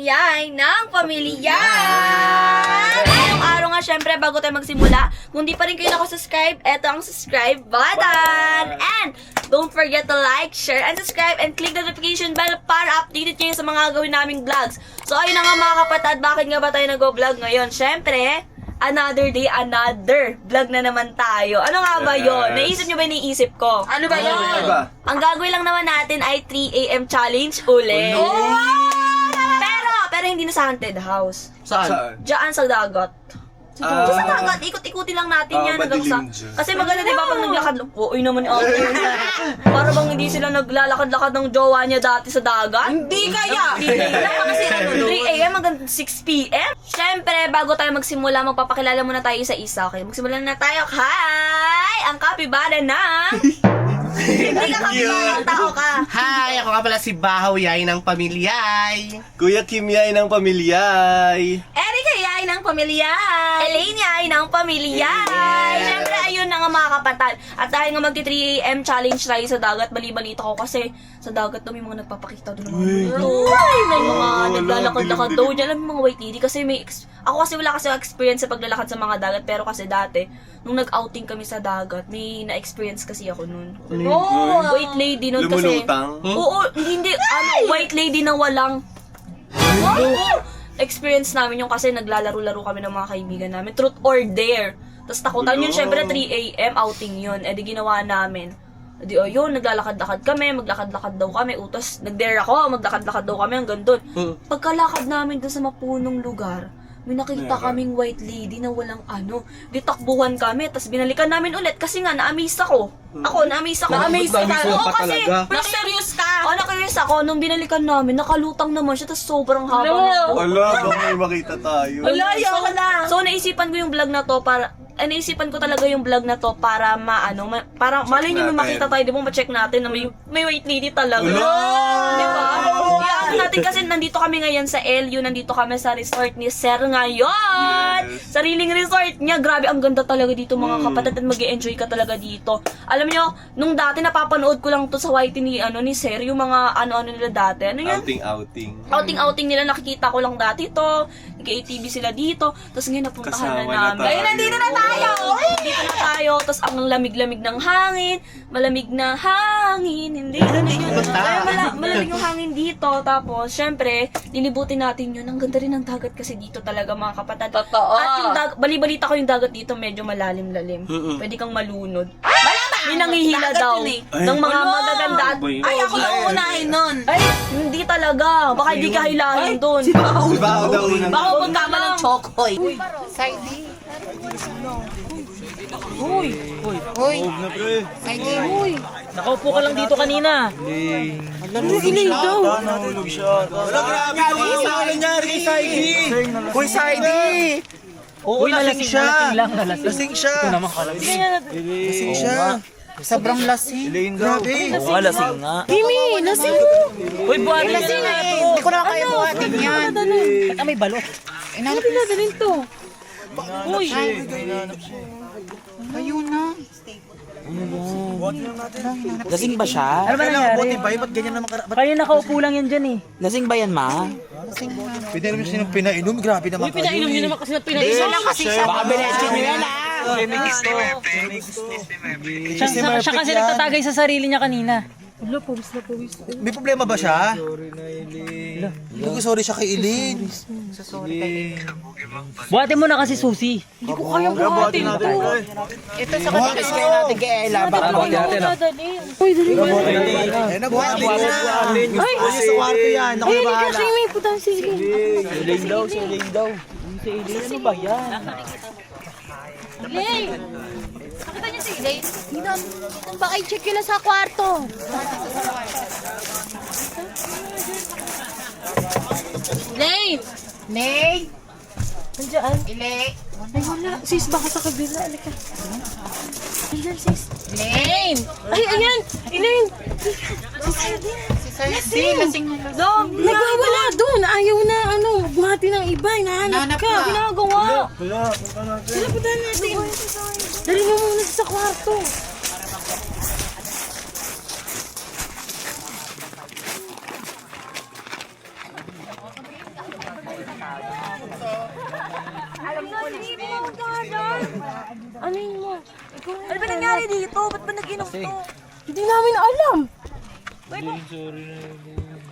Yay ng Pamilya! Ngayong araw nga, syempre, bago tayo magsimula, kung di pa rin kayo nakasubscribe, eto ang subscribe button! And don't forget to like, share, and subscribe, and click the notification bell para updated kayo sa mga gawin naming vlogs. So, ayun na nga mga kapatid, bakit nga ba tayo nag-vlog ngayon? Syempre, another day, another vlog na naman tayo. Ano nga ba yun? Naisip nyo ba yung naisip ko? Ano ba yun? Ang gagawin lang naman natin ay 3 AM challenge ulit. Pero hindi na sa haunted house. Saan? Diyan sa dagat. Sa dagat, ikot-ikutin lang natin yan. Hanggang sa... Kasi maganda diba pag naglakad... Uy naman yung para bang hindi sila naglalakad-lakad ng jowa niya dati sa dagat? Hindi kaya! Kasi 3 AM hanggang 6 PM. Siyempre, bago tayo magsimula, magpapakilala muna tayo isa-isa. Okay, magsimula na tayo. Hi! Ang kapibara na... Hindi ka kapibara, ang tao ka. Hi! Ako nga pala si Bahaw Yay ng Pamilyay. Kuya Kim Yay ng Pamilyay. Erika Yay ng Pamilyay. Elaine Yay ng Pamilyay. Siyempre, ayun na nga mga kapatid. At dahil nga magti 3 AM challenge tayo sa dagat, bali-balita ko kasi sa dagat daw may mga nagpapakita doon ng mga multo. May mga naglalakad-lakad daw dyan. Alam mo mga white lady kasi ako kasi wala kasi experience sa paglalakad sa mga dagat, pero kasi dati, nung nag-outing kami sa dagat, may na-experience kasi ako nun. White lady nun kasi. Lumulutang? Oo, hindi, white lady na walang experience namin yung kasi naglalaro-laro kami ng mga kaibigan namin. Truth or dare. Tapos takutan yun, syempre 3 AM outing yun. Eh di ginawa namin. Eh di yun, naglalakad-lakad kami, maglakad-lakad daw kami. Tapos nag-dare ako, maglakad-lakad daw kami hanggang doon. Pagkalakad namin doon sa mapunong lugar, may nakita kaming white lady na walang di takbuhan kami, tapos binalikan namin ulit kasi nga na-amaze ako. Na-amaze ako. Na-amaze ka? Oo, kasi na-serious ka. Na-curious ako. Nung binalikan namin, nakalutang naman siya, tapos sobrang haba na. Wala, baka may makita tayo. So, naisipan ko yung vlog na to para naisipan ko talaga yung vlog na to para para malay nyo may makita tayo, di ba, ma-check natin na may white lady talaga. Di ba? Kaya natin kasi nandito kami ngayon sa LU, nandito kami sa resort ni Sir ngayon. Sariling resort niya. Grabe, ang ganda talaga dito mga kapatid at mag-e-enjoy ka talaga dito. Alam niyo, nung dati napapanood ko lang to sa YT ni Sir, yung mga ano nila dati. Ano yan? Outing nila, nakikita ko lang dati to. Nag-ATV sila dito. Tapos ngayon napuntahan na namin. Ayun, nandito na tayo! Dito na tayo. Tapos ang lamig-lamig ng hangin. Malamig na hangin. Hindi, ano yun. Malamig yung hangin dito. Tapos, syempre, lilibutin natin yun. Ang ganda rin ng dagat kasi dito talaga mga kapatid. Totoo. At yung bali-balita ko yung dagat dito medyo malalim-lalim. Pwede kang malunod. May nangihila daw ng mga magaganda. Ay, ako na uunahin nun. Ay, hindi talaga. Baka hindi ka hilahin doon. Si Bao daw unang. Baka magkama ng chokoy. Saidi. Uy. Saidi. Nakaupo ka lang dito kanina. Nahulog siya. Wala, grabe. Ano nangyari kay Saidi? Kuy Saidi! Oo, nalasing siya. Lasing siya. Ito naman kalasing. Lasing siya. Sobrang lasing. Grabe. Oo, lasing nga. Kimi, lasing. Uy, buhatin niya Lasing na eh. ito. Hindi ko na kaya buhatin yan. At may balot. Inanap na to. Uy. Ayun na. Lasing ba siya? Ano ba nangyari? Ba't ganyan naman ka? Kayo nakaupo lang yan dyan eh. Lasing ba yan, ma? Pwede naman siya ng pinainom. Grabe naman kayo. Pinainom niyo naman kasi na Hindi pinainom. na kasi siya. Baka binensin niyo yan, ah! Siya kasi nagtatagay sa sarili niya kanina. May problema ba siya? Sorry siya kay Eileen. Buhatin mo na kasi susi. Hindi ko kaya buhatin to. Ito sa Buhatis kayo natin kay Ella. Baka buhatin natin. Uy, dali. Eh, nabuhatin mo na. Ay, sa kwarto yan. Ako na bahala. Kasi may putang sige. Elaine daw. Si Elaine, ano ba yan? Lay! Nakita niyo si Lay? Baka i-check yun na sa kwarto. Lay! Lay! Nandiyan. Ilay! Ay, wala. Sis, baka sa kabila. Alika. Nandiyan, sis. Lay! Ay, ayan. Elaine. Si Sarsi, lasing na lasing. Dom, Nagwawala doon. Ayaw na buhati ng iba. Hinahanap Nahanap ka. ka. ginagawa. Lapitan natin. Dali mo muna sa kwarto. Tumawag ka nga dyan. Ano yun mo? Ano ba nangyari dito? Ba't ba nag-inom to? Hindi namin alam.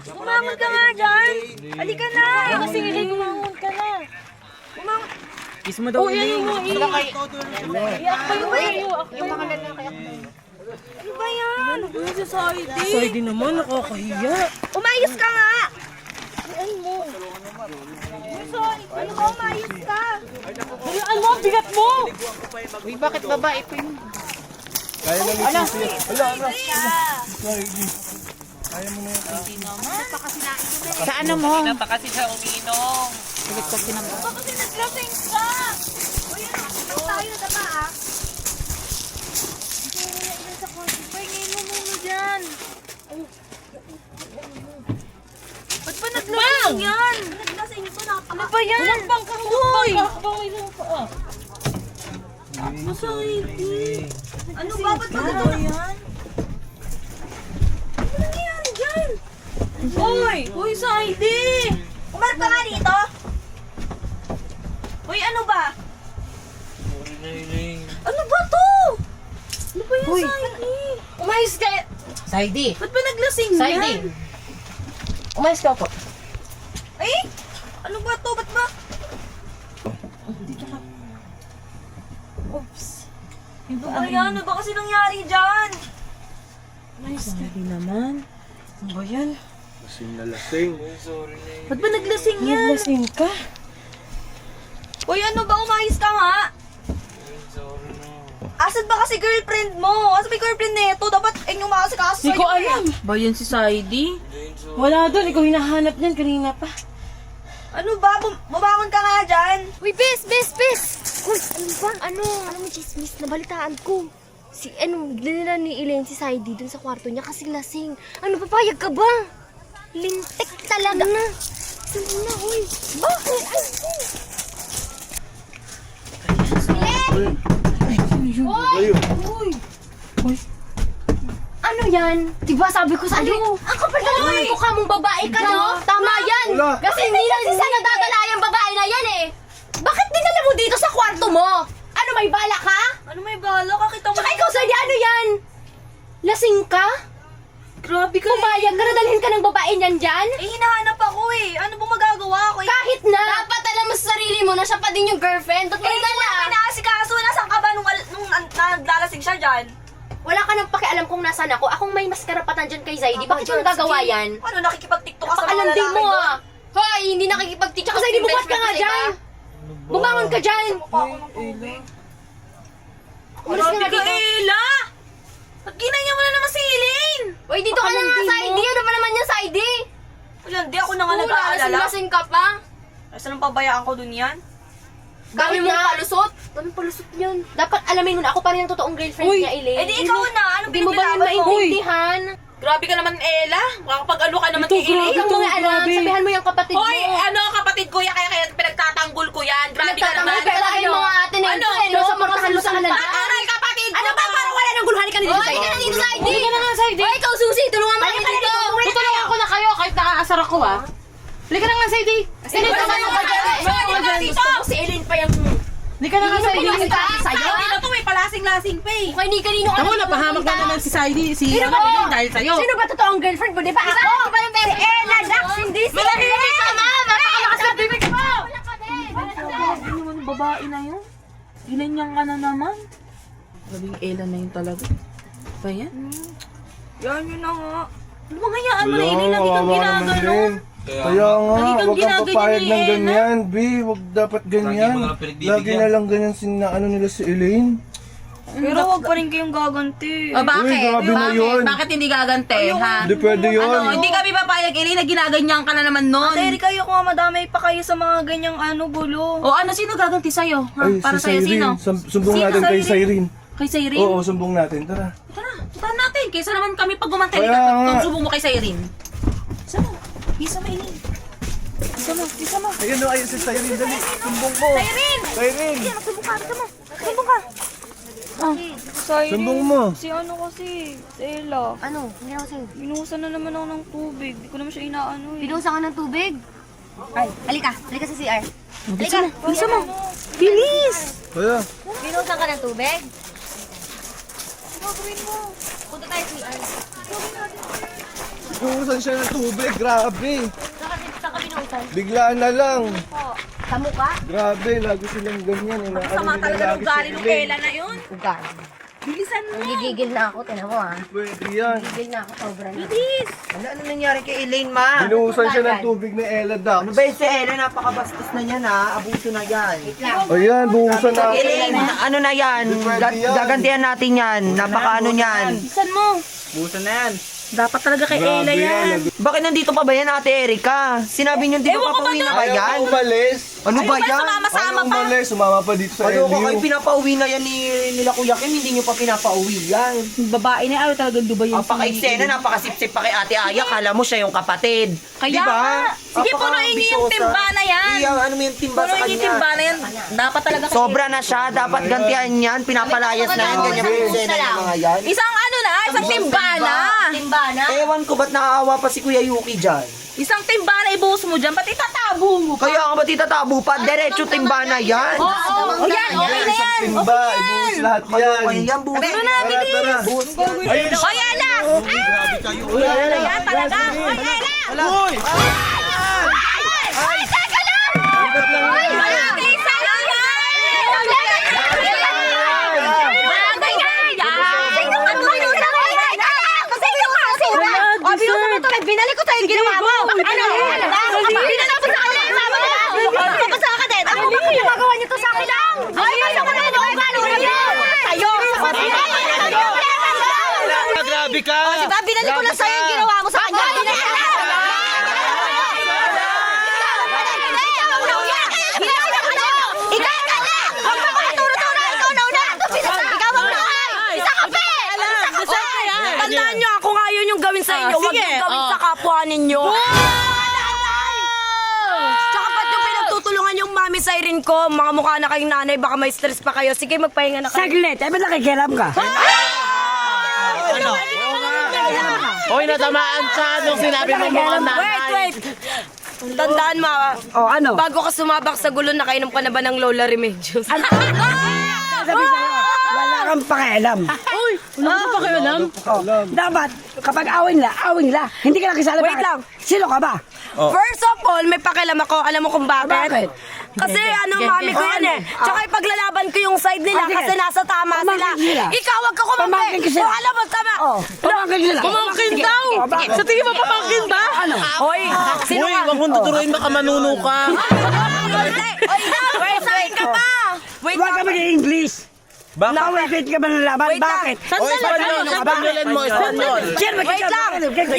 Tumawag ka nga dyan. Halika na. Kasi hindi kumangon ka na. Kiss mo daw. Yan mo. Iyak pa yung kayo. Ano ba yan? Ano sa Saidi? Saidi naman, nakakahiya. Umayos ka nga. Ano mo? Ano ba umayos ka? Dalian mo, ang bigat mo! Uy, bakit babae pa yun? Kaya na ni Sisi. Sa ano mo? Pa kasi siya umiinom. Kasi naglasing ka. Uy, ano? Tayo na ba ah? Ngayon mo muna dyan. Ba't ba naglasing yan? Naglasing ito, Ano ba yan? Humakbang ka, humakbang ka. Hakbang mo yung paa. Ano ba? Ba't ba ito yan? Ano nangyayari dyan? Uy! Uy, Saidi! Umarap ka nga dito! Uy, ano ba? Ano ba to? Ano ba yan, Saidi? Umayos ka. Saidi. Ba't ba naglasing Saidi. yan? Umayos ka po. Ay! Ano ba to? Ba't ba? Oops. Ano ba yan? Ano ba kasi nangyari dyan? Umayos ka. Hindi naman. Ano ba yan? Lasing na lasing. Ba't ba naglasing yan? Naglasing ka. Uy, ano ba? Umayos ka nga? Asan ba kasi girlfriend mo? Asan ba yung girlfriend nito? Dapat inyong makasikaso Hindi ko alam. Ba yan si Saidi? Wala doon. Ikaw hinahanap niyan kanina pa. Ano ba? Bumangon ka nga dyan. Uy, bes! Uy, ano ba? Ano mo, chismis? Nabalitaan ko. Dinala ni Elaine si Saidi dun sa kwarto niya kasi lasing. Ano, papayag ka ba? Lintik talaga na. Saan na, uy? Bakit? Ano yan? Diba sabi ko sa'yo? Ang kapal ka naman ng mukha mong babae ka, no? Tama yan! Wala. Kasi hindi na siya nadadala yung babae na yan eh! Bakit dinala mo dito sa kwarto mo? Ano, may bala ka? Ano may bala? Kakita mo Tsaka ikaw, Saidi, ano yan? Lasing ka? Grabe ka Pumayag ka na dalhin ka ng babae niyan dyan? Eh, hinahanap ako eh. Ano ba magagawa ko? Kahit na! Dapat alam mo sa sarili mo na siya pa din yung girlfriend. Ba't mo Eh, hindi mo dala? naman naasikaso. Nasaan ka ba nung naglalasing siya dyan? Wala ka nang pakialam kung nasaan ako. Akong may mas karapatan dyan kay Zaidi. Bakit yung gagawa yan? Ano, nakikipag-tiktok ka sa mga Pakalandi lalaki mo doon? ah! Hoy, hindi nakikipag-tiktok. Tsaka Zaidi, bukat ka nga dyan! Bumangon ka dyan! Umalis ka nga Grabe ka, dito. Ella! Ba't ginanya mo na naman si Elaine? Uy, dito ka na nga, Zaidi. Ano ba naman yung Zaidi? Wala, hindi ako na nga Wala, nag-aalala. lasing ka pa. Saan ang pabayaan ko dun yan? Dami mong palusot. Dami palusot yun. Dapat alamin mo na ako pa rin ang totoong girlfriend Uy, niya, Elaine. Eh di ikaw na, ano Hindi mo ba yun pinaglalaban mo? maintindihan? Grabe ka naman, Ella. Makakapag-ano ka naman Ito, kay Elaine. Ikaw mga alam, grabe. sabihan mo yung kapatid mo. Hoy, ano, kapatid ko yan, kaya pinagtatanggol ko yan. Grabe ka naman. Nagtatanggol pero ay mga ate na Ano? ito, no? Sa mga halusan na Aray, kapatid ko! Ano ba? Parang wala nang guluhan ka na dito, Hoy, Saidi. ka na dito, Saidi. Hindi ka na nga, Saidi. Hoy, ikaw, Susi. Tulungan mo kami dito. Tutulungan ko na kayo kahit nakakasar ako ah. Halika na nga, Saidi. Sino Ano ba ba naman naman? Ano ba dito? Gusto mo si Elaine pa yung... Halika na nga, Saidi. Sa'yo? Ano to, may palasing-lasing pa eh. Kung hindi kanino ka Tamo, napahamak na naman si Saidi. Si Sino ba? Elaine dahil sa'yo. Sino ba totoong girlfriend mo? Di ba ako? Si Ella, Dax, hindi si Elaine. ka, ma'am. Napakalakas na bibig mo. Wala ka din. Ano naman yung babae na yun? Ilan niyang ka na naman? Grabe yung Ella na yun talaga. Ba yan? Yan yun na nga. Ano bang hayaan mo na Wala, Elaine? Lagi kang kawawa naman ginagano. din. Kaya nga, Lagi kang huwag kang ginaganyan papayag ni ng Ella. ganyan, B. Huwag dapat ganyan. Lagi mo lang pinagbibigyan. Lagi na lang ganyan sinaano nila si Elaine. Pero wag pa rin kayong gaganti. O bakit? Uy, grabe na yun. Bakit hindi gagante, ha? Hindi pwede yun. Ano, hindi kami papayag, Elaine, na ginaganyan ka na naman nun. Ate Erika, kayo kung madamay pa kayo sa mga ganyang gulo. O ano, sino gaganti sa'yo? Ha? Ay, Para si sa'yo, Cyrene. sino? Sumbong Sino, natin kay Cyrene? Cyrene. Kay Cyrene? Oo, sumbong natin. Tara. Tara, puntahan natin. Kaysa naman kami pag gumantay, Kaya nga. kung subong mo kay Cyrene. Sama, isa mo, Elaine. Isa mo. Ayun o, ayun si Cyrene. Dali, sumbong mo. Cyrene! Cyrene! Sumbong ka! Sumbong mo. Si ano kasi, si Ella. Ano? Hindi ako sa'yo. Binuhusan na naman ako ng tubig. Di ko naman siya inaano eh. Pinusa ka ng tubig? Halika sa CR. Halika, bisa mo. Bilis! Kuya. Binuhusan ka ng tubig? Punta tayo sa CR. Buhusan siya ng tubig, grabe. Saan ka binuhusan? Biglaan na lang. Sa mukha? Grabe, lagi silang ganyan. Sama talaga ng ugali ng Ella na yun. Ugali. Bilisan mo. Nagigigil na ako, tinan mo ha. Pwede yan. Gigil na ako, sobra na. Ano nangyari kay Elaine, ma? Binuhusan siya ng tubig ni Ella Dax. Ano ba yun si Ella? Napakabastos na yan, ha? Abuso na yan. Ayan, buhusan na. Elaine, ano na yan? Pwede yan. Gagantihan natin yan. Napakaano yan. Bilisan mo. Buhusan na yan. Dapat talaga kay Ella yan. Bakit nandito pa ba yan, Ate Erika? Sinabi niyo di ba Ewan ko ba papauwi na ba Ayaw yan? pa umalis. Ano ba yan? Sumama-sama Ayaw pa. umalis, sumama pa dito sa Ano ko kayo LU. pinapauwi na yan nila Kuya Kim, hindi niyo pa pinapauwi yan. Babae na ayaw talagang Dubai yung Napaka-eksena, napakasip-sip pa kay Ate Aya, kala mo siya yung kapatid. Kaya Di ba? nga. Sige, punuin niyo yung timba na yan. Ano mo yung timba sa Punuin niyo yung kanya? timba na yan. Dapat talaga kay Sobra na siya, dapat gantihan yan, pinapalayas na yan, ganyan yung eksena ng mga yan. Isang ano na, isang timba na. Timba na? Ewan ko ba't nakaawa pa si Kuya Yuki dyan? Isang timba na ibuhos mo dyan, ba't itatabo mo pa? Kaya nga ba't itatabo pa? Diretso timba na yan. Oo, yan, okay na yan. Timba, ibuhos lahat yan. Kaya yan, buhay. Tara, tara. Ayun, O, yan na. Yan na yan talaga. O, yan na. Uy! Ay, teka lang. Ay, malaki isa lang yan. Malaki yan. Sino ka mo yun? Sino ka? Sino ka? O, binusa mo ito. Binalik ko sa'yo yung ginawa mo. Ano? Binalik mo sa akin. Sama na. Kapasa ka din. Ano ba ginagawa niyo to sa akin lang? Ay, pasok ka na. Ano yan? Tayo. Grabe ka! O, diba? Binalik ko lang sa'yo yung ginawa mo sa kanya. Binalik ko lang. Tandaan nyo, ako nga yun yung gawin sa inyo. Huwag yung gawin sa kapwa ninyo. Tsaka ba't yung pinagtutulungan yung mami sa Irene ko? Mga mukha na kayong nanay, baka may stress pa kayo. Sige, magpahinga na kayo. Saglit, eh ba't nakikialam ka? Hoy, natamaan siya nung sinabi mo mga nanay. Wait. Tandaan mo, O ano? bago ka sumabak sa gulo, nakainom ka na ba ng Lola Remedios? Sabi sa'yo, wala kang pakialam. Uy, wala ka pa kayo lang? Dapat, kapag awin la. Hindi ka nakisala. Wait Bakit? lang. Sino ka ba? First of all, may pakialam ako. Alam mo kung bakit? Bakit? Kasi mami ko yan eh. Tsaka ipaglalaban ko yung side nila sige. kasi nasa tama sila. Pamangkin sila. Ikaw, wag ka kumampi. Pamangkin ko sila. Kung alam mo, tama. Pamangkin sila. Pamangkin daw! bakit? Sa tingin mo pamangkin ba? Ano? Hoy, sino Uy, ka? wag mong tuturuin baka manuno ka. Wait ka pa. Wait Huwag ka lang. mag-English. Wait ka ba ng laban? Wait lang. Bakit? Espanyol, Espanyolan mo, Espanyol. Wait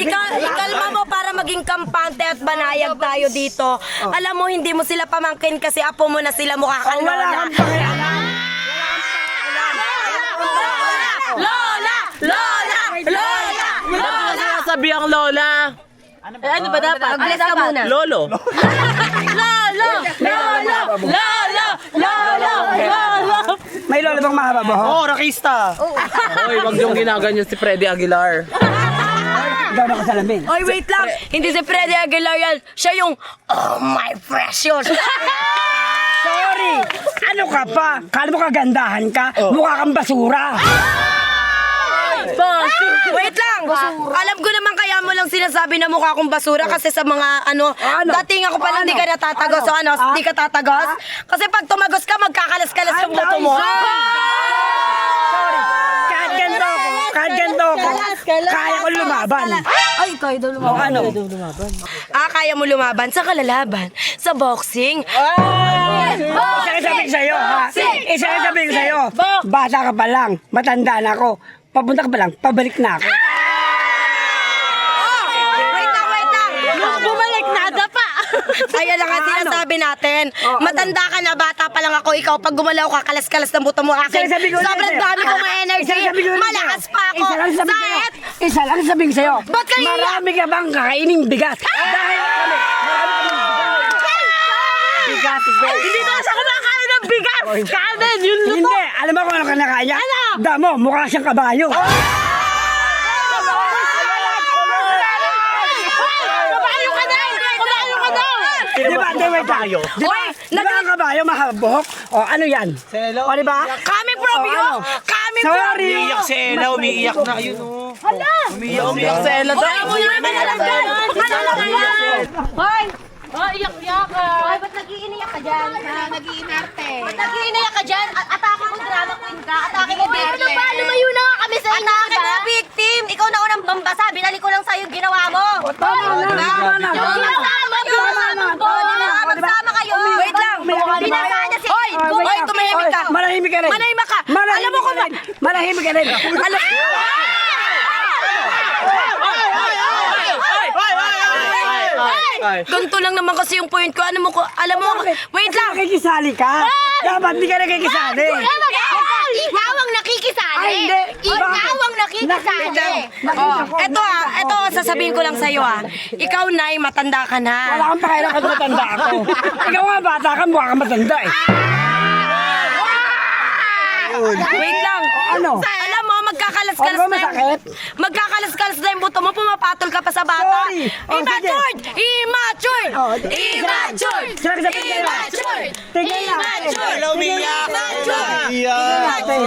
lang. Ikalma mo para maging kampante at banayag tayo dito. Alam mo, hindi mo sila pamangkin kasi apo mo na sila mukha kang Wala lola. kang pakialam. Lola! Lola! Lola! Dapat na sinasabi ang lola. Ano ba dapat? Alis ka muna. Lolo. Lolo! Lolo! Lolo! Lolo! Lolo! May lola bang mahaba buhok? Oh, rakista. Hoy, wag yung ginaganyan si Freddy Aguilar. Daw na kasalamin. Oy, wait lang. Hindi si Freddy Aguilar yan. Siya yung, oh my precious. Sorry! Ano ka pa? Kala mo kagandahan ka? Mukha kang basura. Wait lang. Alam ko naman kaya mo lang sinasabi na mukha akong basura kasi sa mga ano, dating ako pa lang di ka natatagos. So ano, di ka tatagos? Kasi pag tumagos ka, magkakalas-kalas yung buto mo. Sorry. Kahit ganito ako, kaya ko lumaban. Ay, kaya daw O lumaban. ano? Kaya mo lumaban sa kalalaban, sa boxing. Isa ka sabihin sa'yo, ha? Isa ka sabihin sa'yo. Bata ka pa lang, matanda na ako. Papunta ka pa lang, pabalik na ako. Wait lang. Bumalik na, pa. Ayan lang ang sinasabi natin. Matanda ka na, bata pa lang ako. Ikaw, pag gumalaw ka, kalas-kalas ng buto mo akin. Sabi ko na Sobrang sa'yo. dami kong energy. Sabi ko na Malakas sa'yo. pa ako. Isa lang sabihin sa'yo. Ba't kayo iyak? Marami ka bang kakaining bigas? Dahil kami, marami kami bigas. Hindi na sa kumakain ng bigas. Kanin, yun luto. Hindi, alam mo kung ano kinakain niya? Damo, mukha siyang kabayo. Kabayo ka na! Kabayo ka na! wait lang. Di ba? Di ba ang kabayo mahabuhok? O, ano yan? Selo. O, di ba? Coming from O, you! ano? Coming from Sorry. Umiiyak si Ella, umiiyak na yun, oh. Umiyak sa Ella daw. Ano naman alam dyan? Ano naman yan? Hoy! Hoy, iyak-iyak ka. Hoy, ba't nag-iiniyak ka dyan? Nag-iinarte. Ba't nag-iiniyak ka dyan? Atake mo drama queen ka. Atake mo victim. Ano ba? Lumayo na nga kami sa inyo, Atake mo, victim! Ikaw na unang bambasa. Binalik ko lang sa'yo yung ginawa mo. Tama na. Tama na. Binasama nyo! Magsama kayo! Wait lang! Binasama niya si... Hoy! Hoy, tumahimik ka! Manahimik ka rin. Manahimik ka! Alam mo ko ba? Manahimik ka rin. Ganito lang naman kasi yung point ko. Alam mo, wait lang! Nakikisali ka. Dapat di ka nakikisali. Ikaw ang nakikisali. Ay, hindi. Ikaw ang nakikisali. Ito sasabihin ko lang sa'yo Ikaw, Nay, matanda ka na. Wala kang pakialam kasi matanda ako. Ikaw nga bata ka, mukha kang matanda eh. Wait lang. Ano? Alam mo, magkakalas-kalas Ano ba masakit? Magkakalas-kalas na yung buto mo, pumapatol ka pa sa bata. Sorry. Immature! Immature! Oh, Immature! Sinabi sa tingnan Immature! Tingnan natin. Ella, umiiyak. Tingnan natin.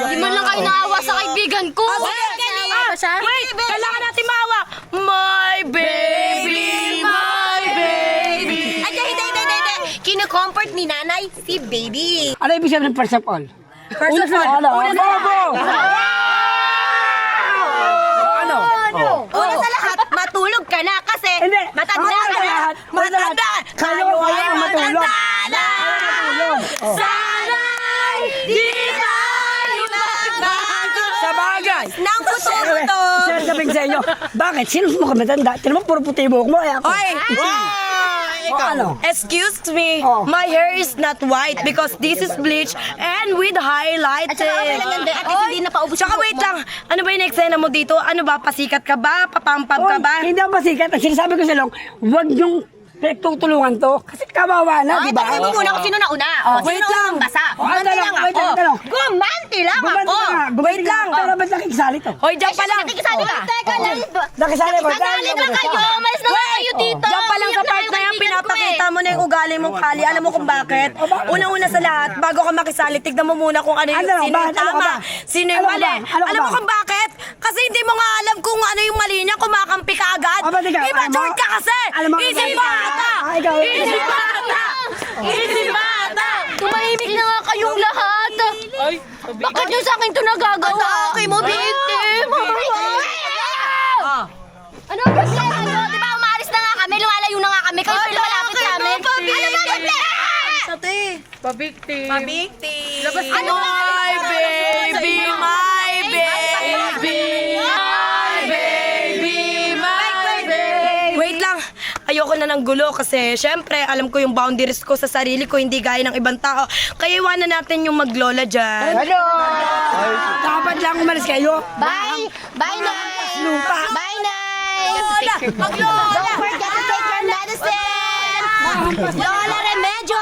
Di man lang kayo naawa sa kaibigan ko. Wait! Kailangan natin mawak! My baby! My baby! Ay, hindi. Kino-comfort ni nanay si baby. Ano ibig sabihin ng first of all? First of all, Ano? una sa Bobo! Ano? Una sa lahat, matulog ka na kasi Hindi. matanda Una ka sa na. lahat. Matanda! Kayo ang matulog. na! Matulog. Oh. Sana'y di tayo magbago Sa bagay. ng puto-puto. Sir, sabihin sa inyo, bakit? Sino mo ka matanda? Tinan mo, puro puti buhok mo. Eh, ako. Oy! O, ano? Excuse me, Oh. my hair is not white because this is bleach and with highlighting. At least hindi na paubos. Tsaka wait lang, ano ba yung eksena mo dito? Ano ba, pasikat ka ba? Papampam ka ba? Hindi ako masikat. Ang sinasabi ko sa long, huwag niyong tutulungan to. Kasi kawawa na, di ba? Tingnan mo muna kung sino na una. Wait lang. Basa. Ano lang, wait lang, ako. lang. Gumanti lang Gumanti ako. ka nga, gumanti ka. Pero ba't nakikisali to? Hoy, dyan pa lang. Nakikisali ka. Teka lang. Nakisali ko. Nakisali na kayo. Umalis na kayo dito. Diyan pa lang sa part na yan, pinapakita mo na yung ugali mong kali. Alam mo kung bakit? Una-una sa lahat, bago ka makisali, tignan mo muna kung ano yung Ano, sino yung bakit? Ano ka tama, ba? sino yung Ano ka mali. ba? Ano ka Alam mo ba? kung bakit? Kasi hindi mo nga alam kung ano yung mali niya, kumakampi ka agad. Ba't ikaw? Immature ka kasi! Alam mo- Isip bata! Ikaw. Isip bata! Isip bata! Tumahimik na nga kayong lahat. Bakit nyo sa akin ito nagagawa? Atake mo, victim. Ano ba siya? Di ba umalis na nga kami, lumalayo na nga kami, kayo pa lumalapit sa amin. Ano ba Pabikti. Ano ba? My baby, my baby, my baby, my baby. Wait lang. Ayoko na ng gulo kasi syempre alam ko yung boundaries ko sa sarili ko hindi gaya ng ibang tao. Kaya iwanan natin yung maglola dyan. Hello! Dapat lang umalis kayo. Bye! Bye, Nay! Lupa. Bye, Nay! Maglola! Don't forget to take your medicine! Lola Remedyo!